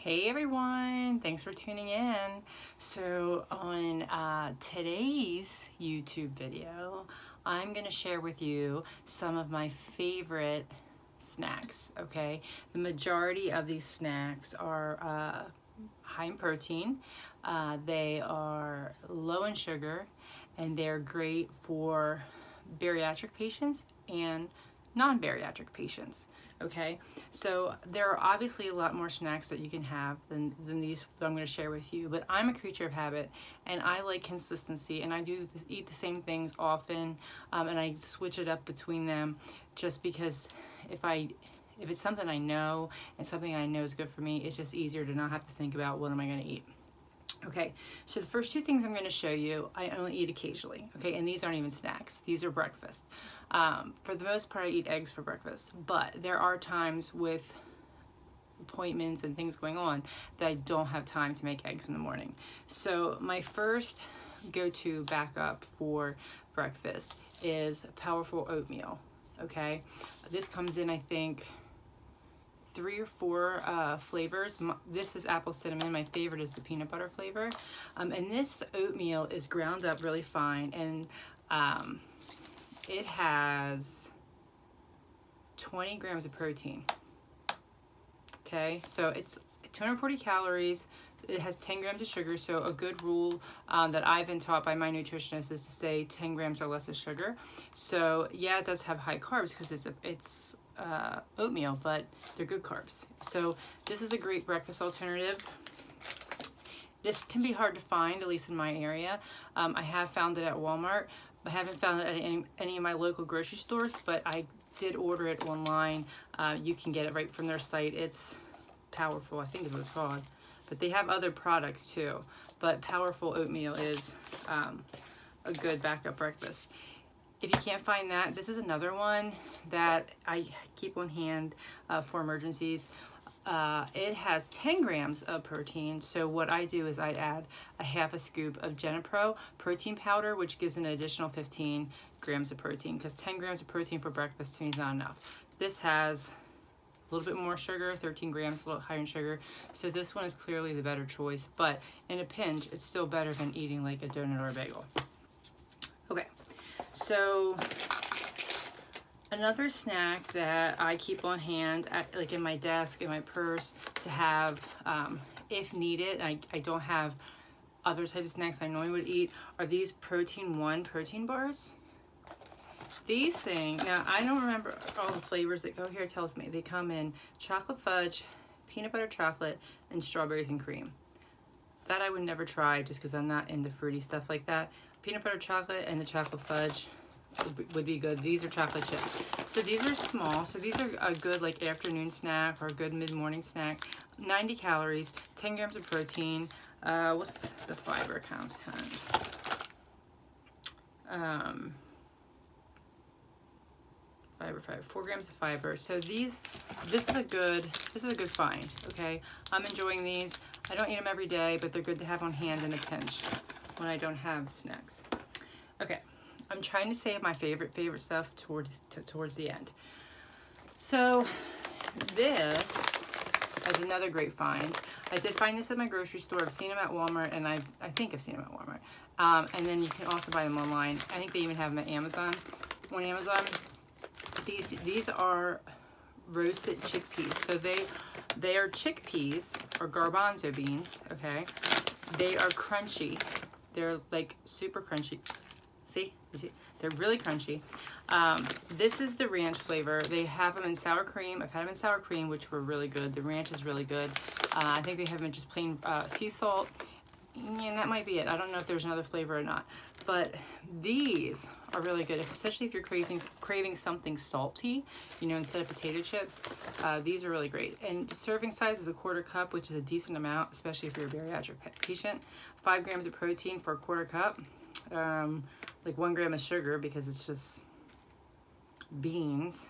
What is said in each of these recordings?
Hey everyone, thanks for tuning in. So on today's YouTube video, I'm going to share with you some of my favorite snacks, okay? The majority of these snacks are high in protein, they are low in sugar, and they're great for bariatric patients and non-bariatric patients. Okay, so there are obviously a lot more snacks that you can have than these that I'm going to share with you, but I'm a creature of habit and I like consistency, and I do eat the same things often, and I switch it up between them just because if it's something I know and something I know is good for me, it's just easier to not have to think about what am I going to eat. Okay, so the first two things I'm going to show you, I only eat occasionally, okay, and these aren't even snacks, these are breakfast. For the most part, I eat eggs for breakfast, but there are times with appointments and things going on that I don't have time to make eggs in the morning. So my first go-to backup for breakfast is powerful oatmeal, okay? This comes in, I think, 3 or 4 flavors. This is apple cinnamon. My favorite is the peanut butter flavor. And this oatmeal is ground up really fine, and it has 20 grams of protein. Okay, so it's 240 calories. It has 10 grams of sugar, so a good rule that I've been taught by my nutritionist is to say 10 grams or less of sugar. So yeah, it does have high carbs because it's oatmeal, but they're good carbs. So this is a great breakfast alternative. This can be hard to find, at least in my area. I have found it at Walmart. I haven't found it at any of my local grocery stores, but I did order it online. You can get it right from their site. It's Powerful, I think is what it's called. But they have other products too. But Powerful Oatmeal is a good backup breakfast. If you can't find that, this is another one that I keep on hand for emergencies. It has 10 grams of protein, so what I do is I add a half a scoop of Genipro protein powder, which gives an additional 15 grams of protein, because 10 grams of protein for breakfast to me is not enough. This has a little bit more sugar, 13 grams, a little higher in sugar, so this one is clearly the better choice, but in a pinch, it's still better than eating like a donut or a bagel. Okay. So another snack that I keep on hand, like in my desk, in my purse, to have if needed, I don't have other types of snacks I normally would eat, are these Protein 1 protein bars. These things, now I don't remember all the flavors that go here, tells me. They come in chocolate fudge, peanut butter chocolate, and strawberries and cream. That I would never try just because I'm not into fruity stuff like that. Peanut butter chocolate and the chocolate fudge would be good. These are chocolate chip. So these are small. So these are a good like afternoon snack or a good mid-morning snack. 90 calories, 10 grams of protein. What's the fiber content? 4 grams of fiber. So this is a good find. Okay, I'm enjoying these. I don't eat them every day, but they're good to have on hand in a pinch when I don't have snacks. Okay, I'm trying to save my favorite stuff towards the end. So this is another great find. I did find this at my grocery store. I've seen them at Walmart, and I think I've seen them at Walmart. And then you can also buy them online. I think they even have them at Amazon. On Amazon, these are roasted chickpeas. So they are chickpeas or garbanzo beans. Okay, they are crunchy. They're like super crunchy. See? You see? They're really crunchy. This is the ranch flavor. They have them in sour cream. I've had them in sour cream, which were really good. The ranch is really good. I think they have them in just plain sea salt. And that might be it. I don't know if there's another flavor or not. But these are really good, especially if you're craving something salty, you know, instead of potato chips. These are really great. And serving size is a 1/4 cup, which is a decent amount, especially if you're a bariatric patient. 5 grams of protein for a 1/4 cup. Like 1 gram of sugar because it's just beans.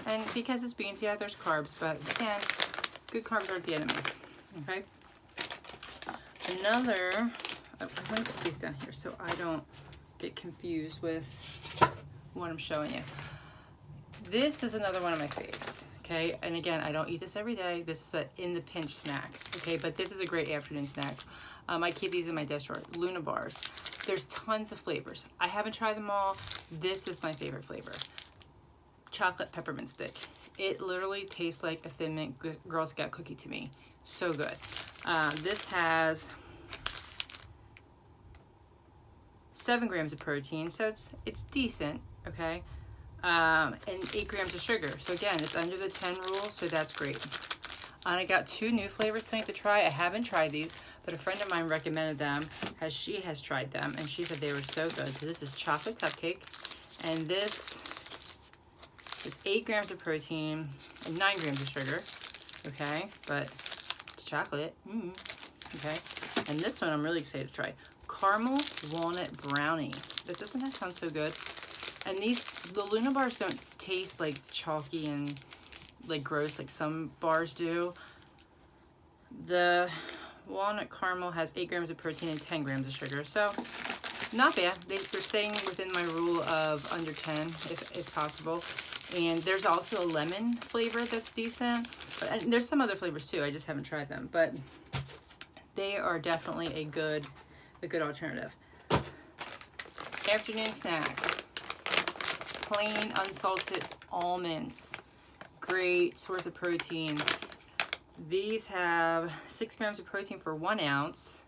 And because it's beans, yeah, there's carbs, but again, good carbs aren't the enemy. Okay. Another, I'm going to put these down here so I don't get confused with what I'm showing you. This is another one of my faves. okay? And again, I don't eat this every day. This is a in the pinch snack, okay? But this is a great afternoon snack. I keep these in my desk drawer. Luna bars. There's tons of flavors. I haven't tried them all. This is my favorite flavor. Chocolate peppermint stick. It literally tastes like a Thin Mint Girl Scout cookie to me. So good. This has 7 grams of protein, so it's decent, okay? And 8 grams of sugar. So again, it's under the 10 rule, so that's great. And I got 2 new flavors tonight to try. I haven't tried these, but a friend of mine recommended them, as she has tried them, and she said they were so good. So this is chocolate cupcake, and this is 8 grams of protein and 9 grams of sugar, okay? But it's chocolate, okay? And this one I'm really excited to try. Caramel walnut brownie. Doesn't that sound so good? And the Luna bars don't taste like chalky and like gross like some bars do. The walnut caramel has 8 grams of protein and 10 grams of sugar, so not bad. They're staying within my rule of under 10 if possible. And there's also a lemon flavor that's decent. And there's some other flavors too. I just haven't tried them, but they are definitely a good alternative. Afternoon snack. Plain unsalted almonds. Great source of protein. These have 6 grams of protein for 1 ounce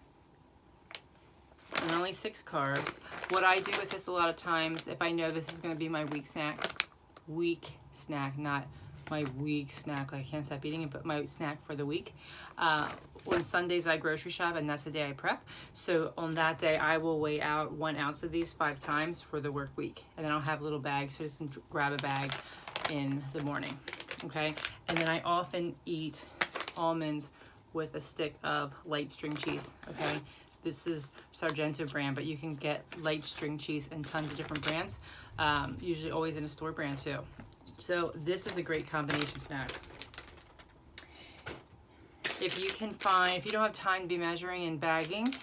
and only 6 carbs. What I do with this a lot of times, if I know this is going to be my week snack, not my week snack, like I can't stop eating it, but my snack for the week. On Sundays I grocery shop, and that's the day I prep. So on that day I will weigh out 1 ounce of these 5 times for the work week, and then I'll have little bags, so just grab a bag in the morning, okay? And then I often eat almonds with a stick of light string cheese, okay? This is Sargento brand, but you can get light string cheese in tons of different brands, usually always in a store brand too. So this is a great combination snack. If you don't have time to be measuring and bagging,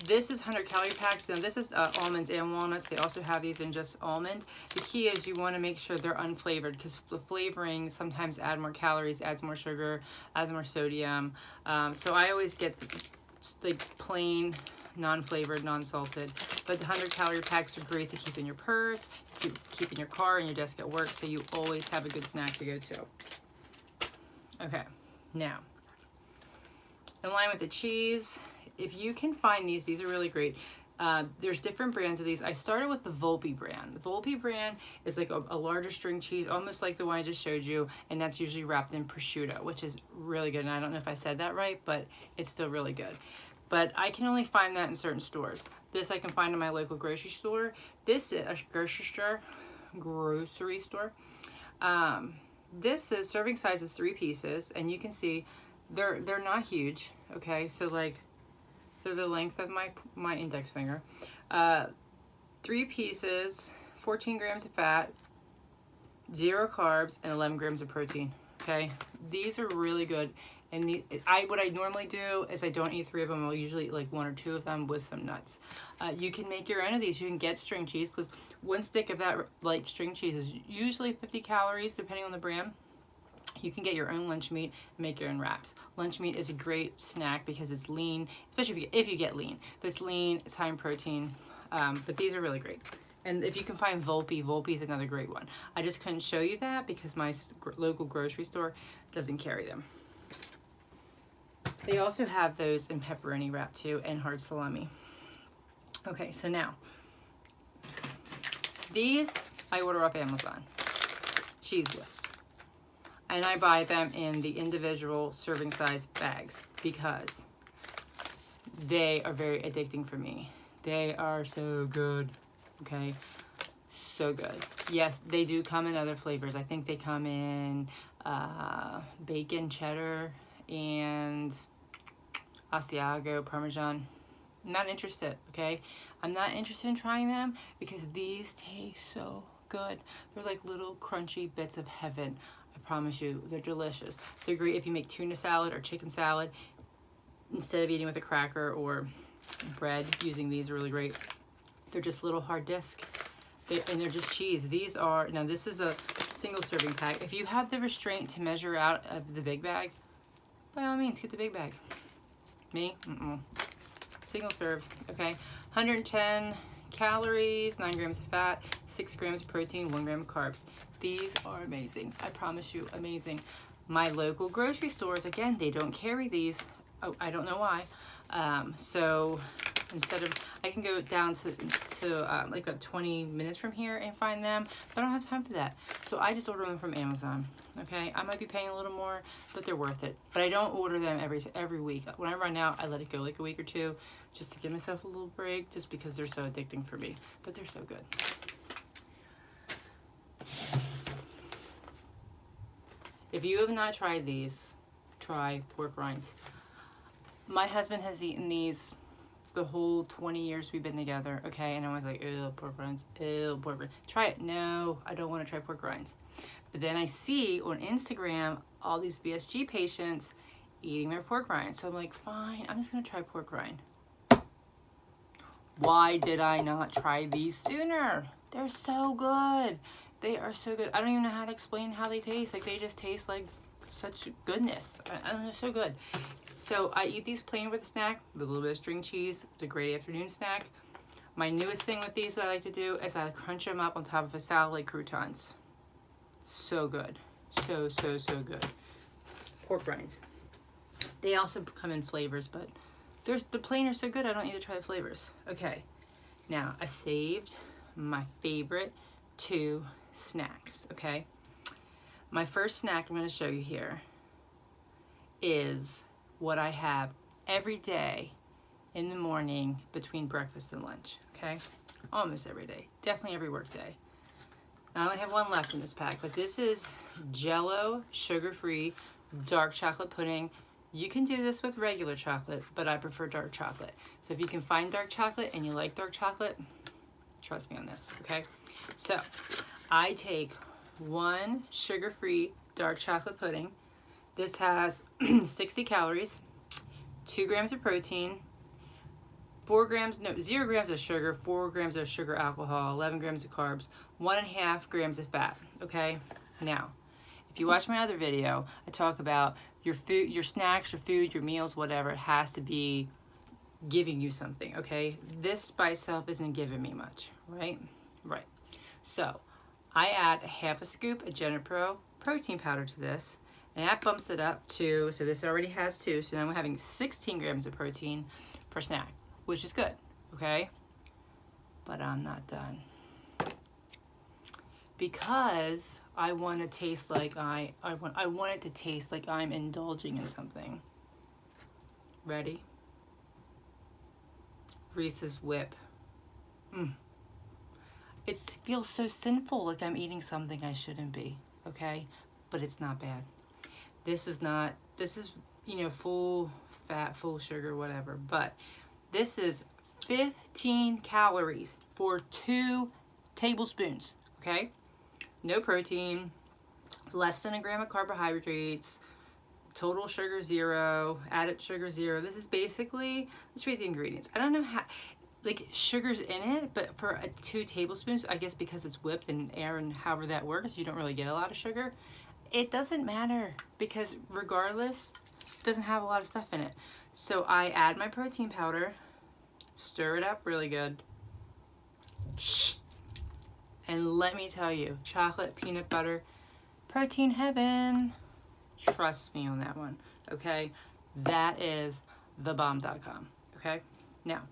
this is 100 calorie packs. Now this is almonds and walnuts. They also have these in just almond. The key is you want to make sure they're unflavored, because the flavoring sometimes add more calories, adds more sugar, adds more sodium. So I always get the plain, non-flavored, non-salted. But the 100 calorie packs are great to keep in your purse, keep in your car, and your desk at work, so you always have a good snack to go to. Okay, now, in line with the cheese, if you can find these are really great. There's different brands of these. I started with the Volpe brand. The Volpe brand is like a larger string cheese, almost like the one I just showed you, and that's usually wrapped in prosciutto, which is really good. And I don't know if I said that right, but it's still really good. But I can only find that in certain stores. This I can find in my local grocery store. This is a grocery store. This is serving size is 3 pieces, and you can see they're not huge. Okay, so like they're the length of my index finger. 3 pieces, 14 grams of fat, 0 carbs, and 11 grams of protein. Okay, these are really good. And what I normally do is I don't eat 3 of them. I'll usually eat like 1 or 2 of them with some nuts. You can make your own of these. You can get string cheese, because 1 stick of that light string cheese is usually 50 calories, depending on the brand. You can get your own lunch meat and make your own wraps. Lunch meat is a great snack because it's lean, especially if you get lean. But it's lean, it's high in protein. But these are really great. And if you can find Volpe is another great one. I just couldn't show you that because my local grocery store doesn't carry them. They also have those in pepperoni wrap too, and hard salami. Okay, so now, these I order off Amazon, cheese wisp. And I buy them in the individual serving size bags because they are very addicting for me. They are so good, okay? So good. Yes, they do come in other flavors. I think they come in bacon, cheddar, and Asiago, Parmesan. I'm not interested, okay? I'm not interested in trying them because these taste so good. They're like little crunchy bits of heaven. I promise you, they're delicious. They're great if you make tuna salad or chicken salad. Instead of eating with a cracker or bread, using these are really great. They're just little hard disc. And they're just cheese. These are, now this is a single serving pack. If you have the restraint to measure out of the big bag, by all means, get the big bag. Me? Single serve, okay? 110 calories, 9 grams of fat, 6 grams of protein, 1 gram of carbs. These are amazing. I promise you, amazing. My local grocery stores, again, they don't carry these. Oh, I don't know why. So instead of, I can go down to like about 20 minutes from here and find them, but I don't have time for that. So I just order them from Amazon, okay? I might be paying a little more, but they're worth it. But I don't order them every week. When I run out, I let it go like a week or two just to give myself a little break, just because they're so addicting for me. But they're so good. If you have not tried these, try pork rinds. My husband has eaten these the whole 20 years we've been together, okay? And I was like, ew, pork rinds, ew, pork rinds. Try it. No, I don't want to try pork rinds. But then I see on Instagram all these VSG patients eating their pork rinds. So I'm like, fine, I'm just going to try pork rind. Why did I not try these sooner? They're so good. They are so good. I don't even know how to explain how they taste. Like, they just taste like such goodness. I don't know, so good. So I eat these plain with a snack, with a little bit of string cheese. It's a great afternoon snack. My newest thing with these that I like to do is I crunch them up on top of a salad like croutons. So good. So, so, so good. Pork rinds. They also come in flavors, but the plain are so good I don't need to try the flavors. Okay, now I saved my favorite 2 snacks, okay? My first snack I'm going to show you here is what I have every day in the morning between breakfast and lunch, okay? Almost every day, definitely every work day. I only have one left in this pack, but this is Jell-O sugar-free dark chocolate pudding. You can do this with regular chocolate, but I prefer dark chocolate. So if you can find dark chocolate and you like dark chocolate, trust me on this, okay? So I take 1 sugar-free dark chocolate pudding. This has 60 calories, 2 grams of protein, 0 grams of sugar, 4 grams of sugar alcohol, 11 grams of carbs, 1.5 grams of fat, okay? Now, if you watch my other video, I talk about your food, your snacks, your food, your meals, whatever, it has to be giving you something, okay? This by itself isn't giving me much, right? Right. So, I add 1/2 scoop of GenePro protein powder to this, and that bumps it up to, so this already has 2, so now we're having 16 grams of protein for snack, which is good, okay? But I'm not done. Because I want to taste like I want it to taste like I'm indulging in something. Ready? Reese's Whip. It feels so sinful, like I'm eating something I shouldn't be, okay? But it's not bad. This is, you know, full fat, full sugar, whatever. But this is 15 calories for 2 tablespoons, okay? No protein, less than 1 gram of carbohydrates, total sugar 0, added sugar 0. This is basically, let's read the ingredients. I don't know how, like, sugar's in it, but for 2 tablespoons, I guess because it's whipped in air and however that works, you don't really get a lot of sugar. It doesn't matter because regardless, it doesn't have a lot of stuff in it. So I add my protein powder, stir it up really good. And let me tell you, chocolate, peanut butter, protein heaven. Trust me on that one, okay? That is thebomb.com, okay? Now,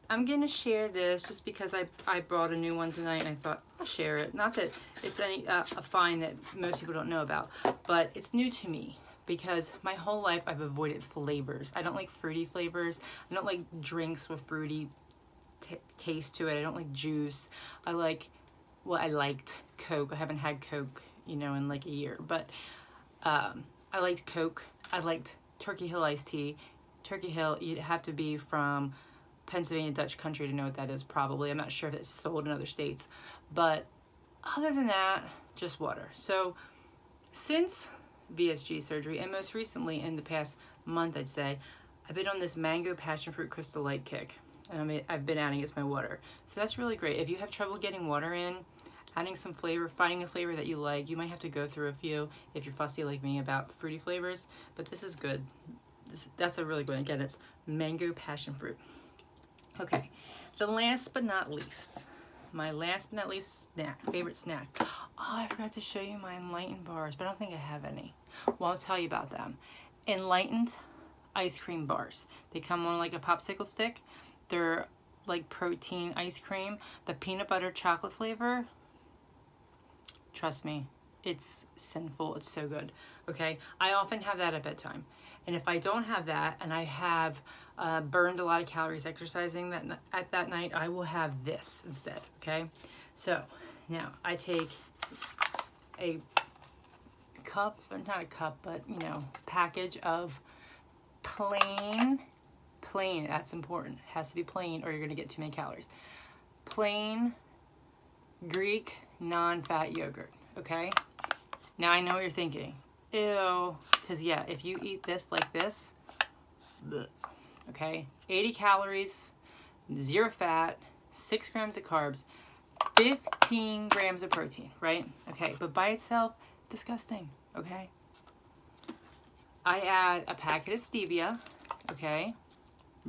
I'm gonna share this just because I brought a new one tonight and I thought I'll share it. Not that it's any a find that most people don't know about, but it's new to me because my whole life I've avoided flavors. I don't like fruity flavors. I don't like drinks with fruity taste to it. I don't like juice. I liked Coke. I haven't had Coke, you know, in like a year, but I liked Coke. I liked Turkey Hill iced tea. Turkey Hill, you'd have to be from Pennsylvania Dutch country to know what that is probably. I'm not sure if it's sold in other states, but other than that, just water. So since VSG surgery, and most recently in the past month, I'd say, I've been on this mango passionfruit crystal light kick, and I've been adding it to my water. So that's really great. If you have trouble getting water in, adding some flavor, finding a flavor that you like. You might have to go through a few if you're fussy like me about fruity flavors, but this is good. That's a really good one. Again, it's mango passion fruit. Okay, the last but not least, my last but not least favorite snack. Oh, I forgot to show you my Enlighten bars, but I don't think I have any. Well, I'll tell you about them. Enlightened ice cream bars. They come on like a popsicle stick. They're like protein ice cream, but peanut butter chocolate flavor. Trust me, it's sinful. It's so good. Okay, I often have that at bedtime. And if I don't have that and I have burned a lot of calories exercising at that night, I will have this instead, okay? So now I take a cup, not a cup, but you know, package of plain, that's important. It has to be plain or you're gonna get too many calories. Plain Greek non-fat yogurt, okay? Now I know what you're thinking. Ew, because yeah, if you eat this like this, bleh, okay, 80 calories, 0 fat, 6 grams of carbs, 15 grams of protein, right? Okay, but by itself, disgusting, okay? I add a packet of stevia, okay?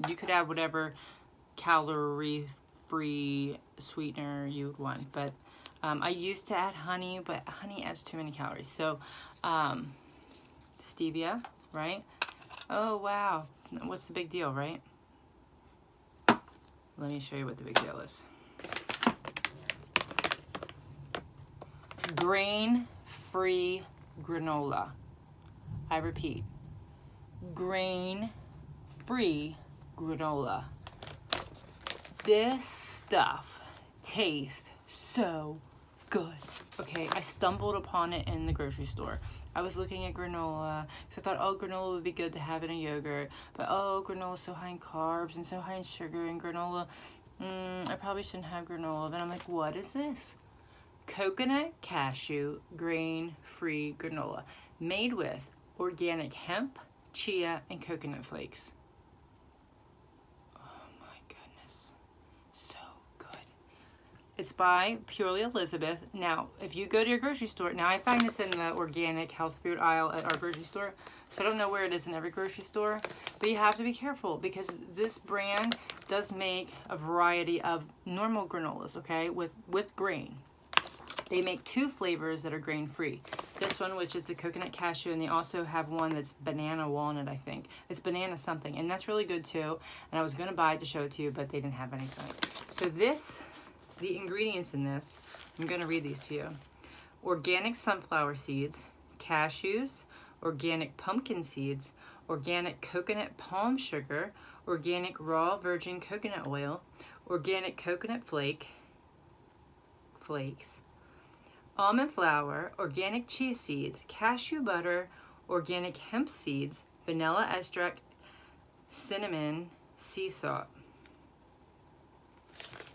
You could add whatever calorie-free sweetener you would want, but I used to add honey, but honey adds too many calories. So stevia, right? Oh, wow. What's the big deal, right? Let me show you what the big deal is. Grain-free granola. I repeat, grain-free granola. This stuff tastes so good. Okay, I stumbled upon it in the grocery store. I was looking at granola because I thought, oh, granola would be good to have in a yogurt. But oh, granola is so high in carbs and so high in sugar, and granola, I probably shouldn't have granola. Then I'm like, what is this? Coconut cashew grain-free granola made with organic hemp, chia, and coconut flakes. It's by Purely Elizabeth. Now, if you go to your grocery store, now I find this in the organic health food aisle at our grocery store, so I don't know where it is in every grocery store, but you have to be careful because this brand does make a variety of normal granolas, okay, with grain. They make 2 flavors that are grain-free. This one, which is the coconut cashew, and they also have one that's banana walnut, I think. It's banana something, and that's really good too, and I was going to buy it to show it to you, but they didn't have anything. So the ingredients in this, I'm going to read these to you. Organic sunflower seeds, cashews, organic pumpkin seeds, organic coconut palm sugar, organic raw virgin coconut oil, organic coconut flakes, almond flour, organic chia seeds, cashew butter, organic hemp seeds, vanilla extract, cinnamon, sea salt.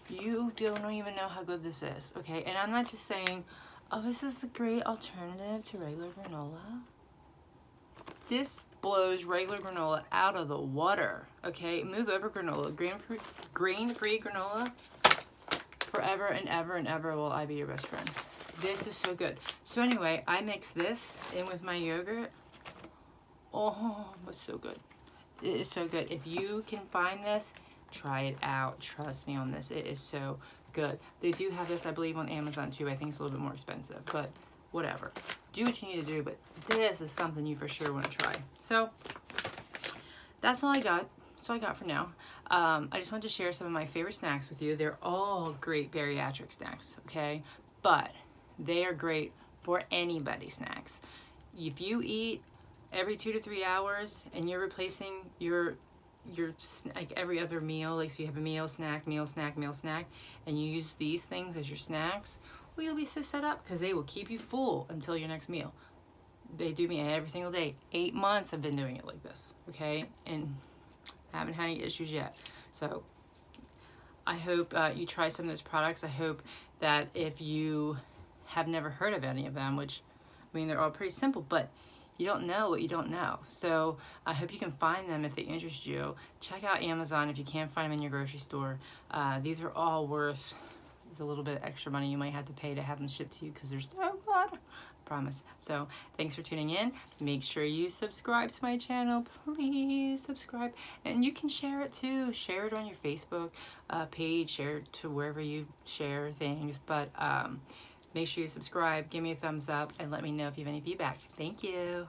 You don't even know how good this is, okay? And I'm not just saying, oh, this is a great alternative to regular granola. This blows regular granola out of the water, okay? Move over granola. Grain-free granola, forever and ever and ever will I be your best friend. This is so good. So anyway, I mix this in with my yogurt. Oh, it's so good. It is so good. If you can find this, try it out. Trust me on this. It is so good. They do have this, I believe, on Amazon too. I think it's a little bit more expensive, but whatever. Do what you need to do, but this is something you for sure want to try. So that's all I got. That's all I got for now. I just wanted to share some of my favorite snacks with you. They're all great bariatric snacks, okay? But they are great for anybody snacks. If you eat every 2 to 3 hours and you're replacing your like every other meal, like so you have a meal, snack, and you use these things as your snacks, well, you'll be so set up because they will keep you full until your next meal. They do me every single day. 8 months I've been doing it like this, okay? And I haven't had any issues yet. So I hope you try some of those products. I hope that if you have never heard of any of them, which, I mean, they're all pretty simple, but you don't know what you don't know. So I hope you can find them if they interest you. Check out Amazon if you can't find them in your grocery store. These are all worth It's a little bit of extra money you might have to pay to have them shipped to you because they're so good. Promise. So thanks for tuning in. Make sure you subscribe to my channel. Please subscribe. And you can share it too. Share it on your Facebook page. Share it to wherever you share things. But make sure you subscribe. Give me a thumbs up and let me know if you have any feedback. Thank you.